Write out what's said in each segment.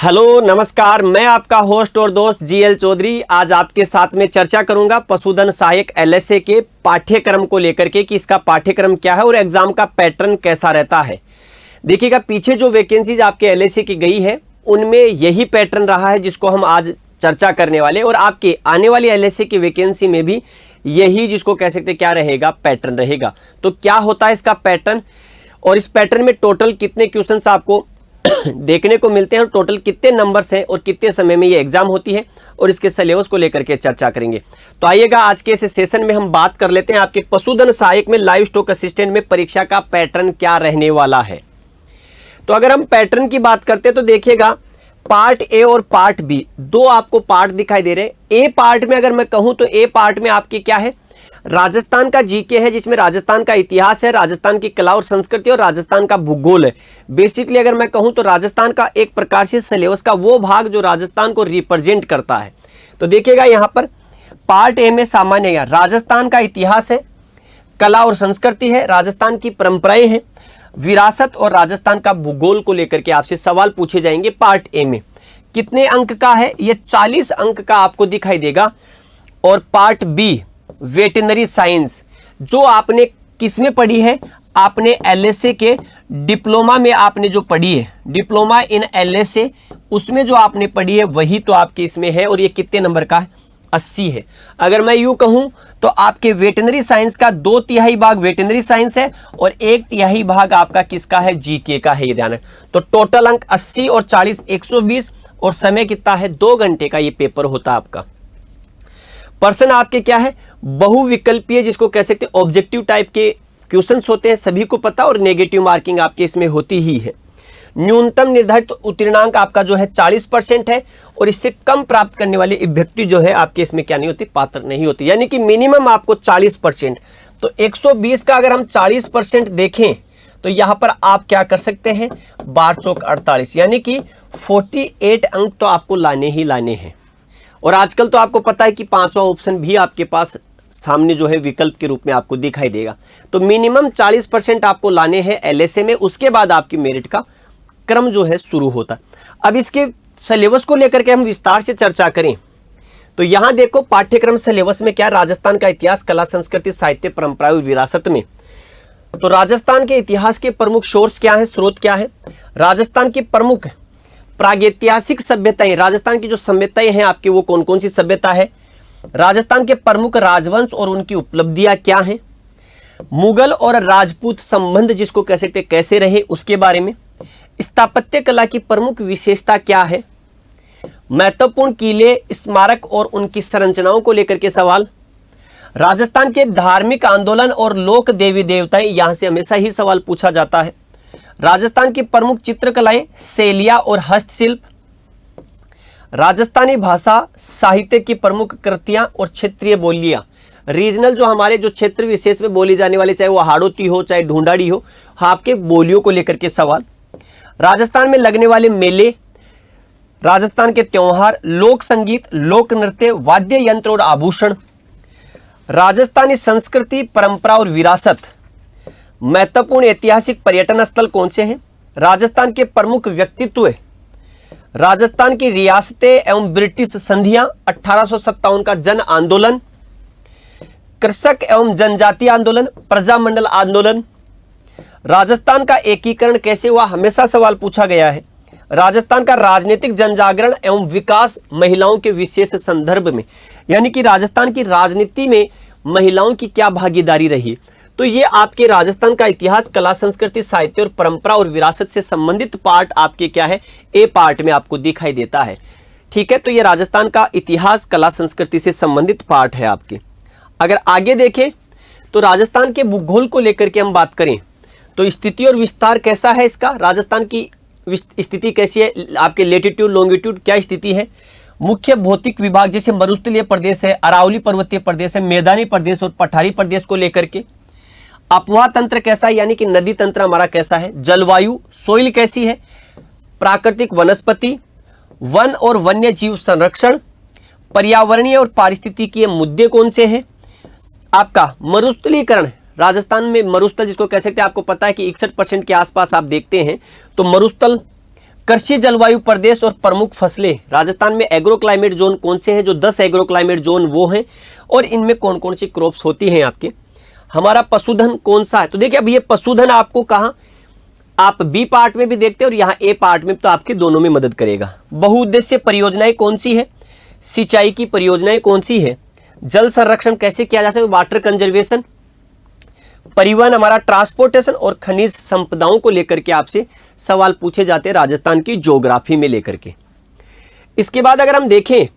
Hello नमस्कार, मैं आपका होस्ट और दोस्त जीएल चौधरी आज आपके साथ में चर्चा करूंगा पशुधन सहायक एलएसए के पाठ्यक्रम को लेकर के कि इसका पाठ्यक्रम क्या है और एग्जाम का पैटर्न कैसा रहता है। देखिएगा, पीछे जो वैकेंसीज आपके एलएसए की गई है उनमें यही पैटर्न रहा है जिसको हम आज चर्चा करने वाले, और आपके आने वाली एलएसए की वैकेंसी में भी यही जिसको कह सकते क्या रहेगा, पैटर्न रहेगा। तो क्या होता है इसका पैटर्न, और इस पैटर्न में टोटल कितने क्वेश्चंस आपको देखने को मिलते हैं और टोटल कितने नंबर्स हैं और कितने समय में ये एग्जाम होती है, और इसके सिलेबस को लेकर के चर्चा करेंगे। तो आइएगा, आज के इस सेशन में हम बात कर लेते हैं आपके पशुधन सहायक में लाइव स्टॉक असिस्टेंट में परीक्षा का पैटर्न क्या रहने वाला है। तो अगर हम पैटर्न की बात करते हैं तो देखिएगा, पार्ट ए और पार्ट बी दो आपको पार्ट दिखाई दे रहे हैं। ए पार्ट में अगर मैं कहूं तो ए पार्ट में आपकी क्या है, राजस्थान का जीके है जिसमें राजस्थान का इतिहास है, राजस्थान की कला और संस्कृति और राजस्थान का भूगोल है। बेसिकली अगर मैं कहूं तो राजस्थान का एक प्रकार से सिलेबस का वो भाग जो राजस्थान को रिप्रेजेंट करता है। तो देखिएगा, यहां पर पार्ट ए में सामान्य ज्ञान, राजस्थान का इतिहास है, कला और संस्कृति है, राजस्थान की परंपराएं हैं, विरासत और राजस्थान का भूगोल को लेकर के आपसे सवाल पूछे जाएंगे। पार्ट ए में कितने अंक का है, ये 40 अंक का आपको दिखाई देगा। और पार्ट बी वेटनरी साइंस, जो आपने किसमें पढ़ी है, आपने एलएसए के डिप्लोमा में आपने जो पढ़ी है, डिप्लोमा इन एलएसए, उसमें जो आपने पढ़ी है वही तो आपके इसमें है। और ये कितने नंबर का है, 80 है। अगर मैं यूं कहूं तो आपके वेटनरी साइंस का 2/3 भाग वेटनरी साइंस है और 1/3 भाग आपका किसका है, जीके का है, ये ध्यान है। तो टोटल अंक 80 और 40 120, और समय कितना है, 2 घंटे का ये पेपर होता है आपका। पर्सन आपके क्या है, बहुविकल्पीय, जिसको कह सकते हैं ऑब्जेक्टिव टाइप के क्वेश्चंस होते हैं, सभी को पता, और नेगेटिव मार्किंग आपके इसमें होती ही है। न्यूनतम निर्धारित उत्तीर्णांक आपका जो है 40% है, और इससे कम प्राप्त करने वाली अभ्यर्थी जो है आपके इसमें क्या नहीं होती, पात्र नहीं होती, यानी कि मिनिमम आपको 40%। तो 120 का अगर हम 40% देखें तो यहां पर आप क्या कर सकते हैं, 12 चौक 48, यानी कि 48 अंक तो आपको लाने ही लाने हैं। और आजकल तो आपको पता है कि 5वां ऑप्शन भी आपके पास सामने जो है विकल्प के रूप में आपको दिखाई देगा। तो मिनिमम 40% आपको लाने हैं एलएसए में, उसके बाद आपकी मेरिट का क्रम जो है शुरू होता है। अब इसके सिलेबस को लेकर के हम विस्तार से चर्चा करें तो यहां देखो, पाठ्यक्रम सिलेबस में क्या, राजस्थान का इतिहास, कला, संस्कृति, साहित्य, परंपरा और विरासत में। तो राजस्थान के इतिहास के प्रमुख सोर्स क्या है, स्रोत क्या है, राजस्थान की प्रमुख प्रागैतिहासिक सभ्यताएं, राजस्थान की जो सभ्यताएं हैं आपकी वो कौन कौन सी सभ्यता है, राजस्थान के प्रमुख राजवंश और उनकी उपलब्धियां क्या हैं, मुगल और राजपूत संबंध जिसको कह सकते कैसे रहे उसके बारे में, स्थापत्य कला की प्रमुख विशेषता क्या है, महत्वपूर्ण किले, स्मारक और उनकी संरचनाओं को लेकर के सवाल, राजस्थान के धार्मिक आंदोलन और लोक देवी देवताएं, यहां से हमेशा ही सवाल पूछा जाता है, राजस्थान की प्रमुख चित्रकलाएं, शैलियां और हस्तशिल्प, राजस्थानी भाषा साहित्य की प्रमुख कृतियां और क्षेत्रीय बोलियां, रीजनल जो हमारे जो क्षेत्र विशेष में बोली जाने वाले, चाहे वो हाड़ौती हो चाहे ढूंढाड़ी हो, आपके बोलियों को लेकर के सवाल, राजस्थान में लगने वाले मेले, राजस्थान के त्योहार, लोक संगीत, लोक नृत्य, वाद्य यंत्र और आभूषण, राजस्थानी संस्कृति, परंपरा और विरासत, महत्वपूर्ण ऐतिहासिक पर्यटन स्थल कौन से हैं, राजस्थान के प्रमुख व्यक्तित्व, राजस्थान की रियासतें एवं ब्रिटिश संधियां, 1857 का जन आंदोलन, कृषक एवं जनजातीय आंदोलन, प्रजामंडल आंदोलन, राजस्थान का एकीकरण कैसे हुआ, हमेशा सवाल पूछा गया है, राजस्थान का राजनीतिक जनजागरण एवं विकास महिलाओं के विशेष संदर्भ में, यानी कि राजस्थान की राजनीति में महिलाओं की क्या भागीदारी रही। तो ये आपके राजस्थान का इतिहास, कला, संस्कृति, साहित्य और परंपरा और विरासत से संबंधित पार्ट आपके क्या है, ए पार्ट में आपको दिखाई देता है। ठीक है, तो ये राजस्थान का इतिहास, कला, संस्कृति से संबंधित पार्ट है आपके। अगर आगे देखें तो राजस्थान के भूगोल को लेकर के हम बात करें तो स्थिति और विस्तार कैसा है इसका, राजस्थान की स्थिति कैसी है, आपके लेटीट्यूड लॉन्गिट्यूड क्या स्थिति है, मुख्य भौतिक विभाग जैसे मरुस्थलीय प्रदेश है, अरावली पर्वतीय प्रदेश है, मैदानी प्रदेश और पठारी प्रदेश को लेकर के, अपवाह तंत्र कैसा है, यानी कि नदी तंत्र हमारा कैसा है, जलवायु, सोइल कैसी है, प्राकृतिक वनस्पति, वन और वन्य जीव संरक्षण, पर्यावरणीय और पारिस्थितिकीय मुद्दे कौन से हैं, आपका मरुस्थलीकरण, राजस्थान में मरुस्थल जिसको कह सकते हैं, आपको पता है कि 61% के आसपास आप देखते हैं, तो मरुस्थल उत्कर्षीय जलवायु प्रदेश और प्रमुख फसलें। राजस्थान में एग्रो क्लाइमेट जोन कौन से हैं? जो 10 एग्रो क्लाइमेट जोन वो हैं, और इनमें कौन कौन सी क्रॉप्स होती हैं आपके। हमारा पशुधन कौन सा है? तो देखिए अब ये पशुधन आपको कहाँ, आप बी पार्ट में भी देखते हैं और यहाँ ए पार्ट में, तो आपके दोनों में मदद करेगा। बहुउद्देश्य परियोजनाएं कौन सी है? सिंचाई की परियोजनाएं कौन सी है? जल संरक्षण कैसे किया जाता है? Water conservation. परिवहन हमारा ट्रांसपोर्टेशन, और खनिज संपदाओं को लेकर के आपसे सवाल पूछे जाते हैं राजस्थान की ज्योग्राफी में लेकर के। इसके बाद अगर हम देखें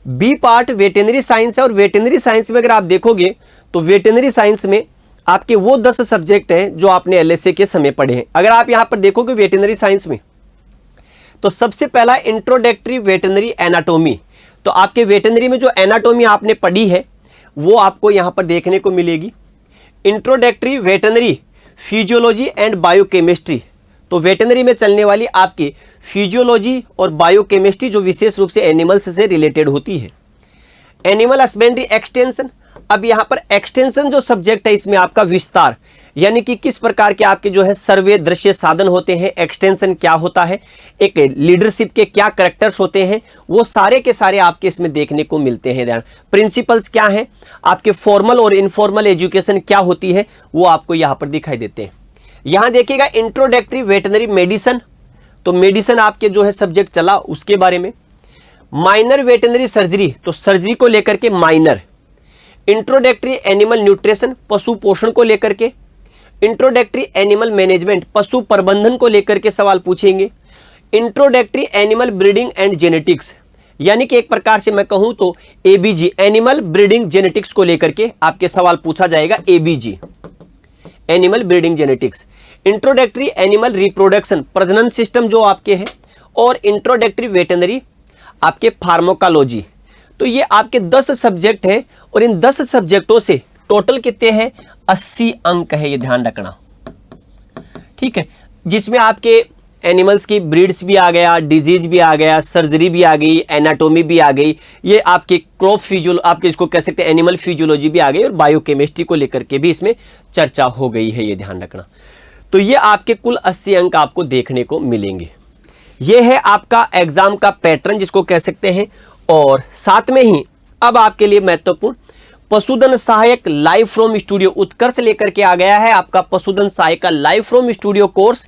बी पार्ट वेटेनरी साइंस है, और वेटेनरी साइंस में अगर आप देखोगे तो वेटेनरी साइंस में आपके वो 10 सब्जेक्ट हैं जो आपने एलएसए के समय पढ़े हैं। अगर आप यहां पर देखोगे वेटेनरी साइंस में, तो सबसे पहला इंट्रोडक्टरी वेटेनरी एनाटोमी। तो आपके वेटेनरी में जो एनाटोमी आपने पढ़ी है वो आपको यहां पर देखने को मिलेगी। Introductory veterinary physiology and biochemistry, तो वेटेनरी में चलने वाली आपकी फिजियोलॉजी और बायोकेमिस्ट्री जो विशेष रूप से एनिमल्स से रिलेटेड होती है। एनिमल हस्बेंड्री एक्सटेंशन, अब यहाँ पर एक्सटेंशन जो सब्जेक्ट है इसमें आपका विस्तार, यानी कि किस प्रकार के आपके जो है सर्वे दृश्य साधन होते हैं, एक्सटेंशन क्या होता है, एक लीडरशिप के क्या कैरेक्टर्स होते हैं, वो सारे के सारे आपके इसमें देखने को मिलते हैं। ध्यान, प्रिंसिपल्स क्या हैं, आपके फॉर्मल और इनफॉर्मल एजुकेशन क्या होती है, वो आपको यहाँ पर दिखाई देते हैं। यहाँ देखिएगा इंट्रोडक्टरी वेटनरी मेडिसन, तो मेडिसन आपके जो है सब्जेक्ट चला उसके बारे में। माइनर वेटनरी सर्जरी, तो सर्जरी को लेकर के माइनर। इंट्रोडक्टरी एनिमल न्यूट्रिशन, पशु पोषण को लेकर के। इंट्रोडक्टरी एनिमल मैनेजमेंट, पशु प्रबंधन को लेकर के सवाल पूछेंगे। Introductory animal breeding and genetics, यानी कि एक प्रकार से मैं कहूं तो एबीजी, एनिमल ब्रीडिंग जेनेटिक्स को लेकर के आपके सवाल पूछा जाएगा, ABG animal breeding genetics. Introductory animal reproduction, प्रजनन सिस्टम जो आपके है, और इंट्रोडक्टरी वेटनरी आपके फार्माकोलॉजी। तो ये आपके 10 सब्जेक्ट हैं, और इन 10 सब्जेक्टों से टोटल कितने हैं? 80 अंक है, ये ध्यान रखना, ठीक है, जिसमें आपके एनिमल्स की ब्रीड्स भी आ गया, डिजीज भी आ गया, सर्जरी भी आ गई, एनाटोमी भी आ गई, ये आपके क्रॉप फिजियोल, आपके इसको कह सकते हैं एनिमल फिजियोलॉजी भी आ गई, और बायोकेमिस्ट्री को लेकर के भी इसमें चर्चा हो गई है, ये ध्यान रखना। तो ये आपके कुल 80 अंक आपको देखने को मिलेंगे। ये है आपका एग्जाम का पैटर्न जिसको कह सकते हैं। और साथ में ही अब आपके लिए महत्वपूर्ण पशुधन सहायक लाइव फ्रॉम स्टूडियो उत्कर्ष लेकर के आ गया है आपका पशुधन सहायक का लाइव फ्रॉम स्टूडियो कोर्स,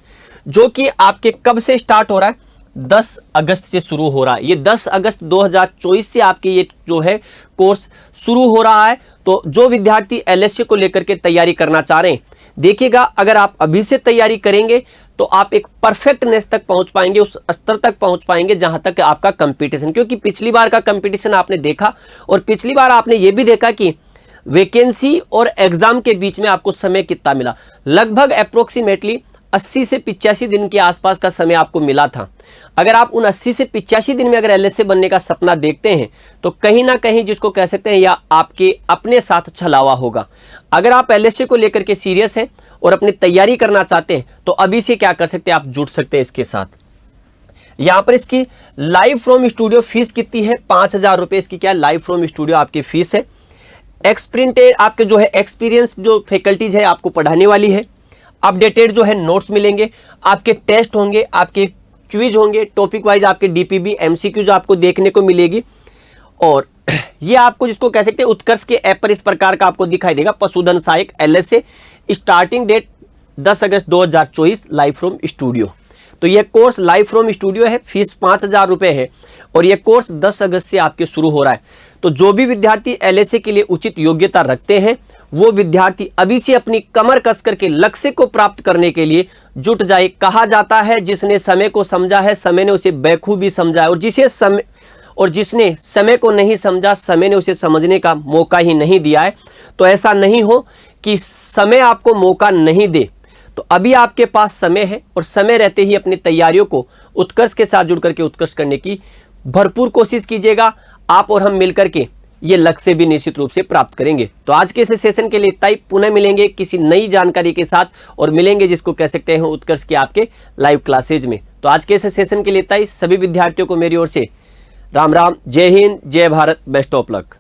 जो कि आपके कब से स्टार्ट हो रहा है? 10 अगस्त से शुरू हो रहा है। ये 10 अगस्त 2024 से आपके ये जो है कोर्स शुरू हो रहा है। तो जो विद्यार्थी एलएसए को लेकर के तैयारी करना चाह रहे हैं, देखिएगा अगर आप अभी से तैयारी करेंगे तो आप एक परफेक्टनेस तक पहुंच पाएंगे, उस स्तर तक पहुंच पाएंगे जहां तक आपका कंपटीशन, क्योंकि पिछली बार का कंपटीशन आपने देखा, और पिछली बार आपने ये भी देखा कि वैकेंसी और एग्जाम के बीच में आपको समय कितना मिला, लगभग अप्रोक्सीमेटली 80 से 85 दिन के आसपास का समय आपको मिला था। अगर आप उन 80 से 85 दिन में अगर एलएसए बनने का सपना देखते हैं तो कहीं ना कहीं जिसको कह सकते हैं या आपके अपने साथ छलावा होगा। अगर आप एलएसए को लेकर के सीरियस हैं और अपनी तैयारी करना चाहते हैं तो अभी से क्या कर सकते हैं, आप जुड़ सकते हैं इसके साथ। यहाँ पर इसकी लाइव फ्रॉम स्टूडियो फीस कितनी है? 5000 रुपये इसकी क्या है, लाइव फ्रॉम स्टूडियो आपकी फीस है। एक्सप्रिंटेड आपके जो है एक्सपीरियंस जो फैकल्टीज है आपको पढ़ाने वाली है। अपडेटेड जो है नोट्स मिलेंगे, आपके टेस्ट होंगे, आपके क्विज होंगे, टॉपिक वाइज आपके डीपीबी एमसीक्यू जो आपको देखने को मिलेगी। और ये आपको जिसको कह सकते हैं उत्कर्ष के ऐप पर इस प्रकार का आपको दिखाई देगा, पशुधन सहायक एलएसए, स्टार्टिंग डेट 10 अगस्त 2024 लाइव फ्रॉम स्टूडियो। तो ये कोर्स लाइव फ्रॉम स्टूडियो है, फीस 5000 रुपये है, और ये कोर्स 10 अगस्त से आपके शुरू हो रहा है। तो जो भी विद्यार्थी एलएसए के लिए उचित योग्यता रखते हैं वो विद्यार्थी अभी से अपनी कमर कस करके लक्ष्य को प्राप्त करने के लिए जुट जाए। कहा जाता है जिसने समय को समझा है समय ने उसे बेखूबी समझा है, और जिसने समय को नहीं समझा समय ने उसे समझने का मौका ही नहीं दिया है। तो ऐसा नहीं हो कि समय आपको मौका नहीं दे। तो अभी आपके पास समय है, और समय रहते ही अपनी तैयारियों को उत्कर्ष के साथ जुड़ करके उत्कर्ष करने की भरपूर कोशिश कीजिएगा। आप और हम मिलकर के ये लक्ष्य भी निश्चित रूप से प्राप्त करेंगे। तो आज के इस सेशन के लिए इतना ही। पुनः मिलेंगे किसी नई जानकारी के साथ, और मिलेंगे जिसको कह सकते हैं उत्कर्ष के आपके लाइव क्लासेज में। तो आज के इस सेशन के लिए इतना ही। सभी विद्यार्थियों को मेरी ओर से राम राम, जय हिंद, जय भारत, बेस्ट ऑफ लक।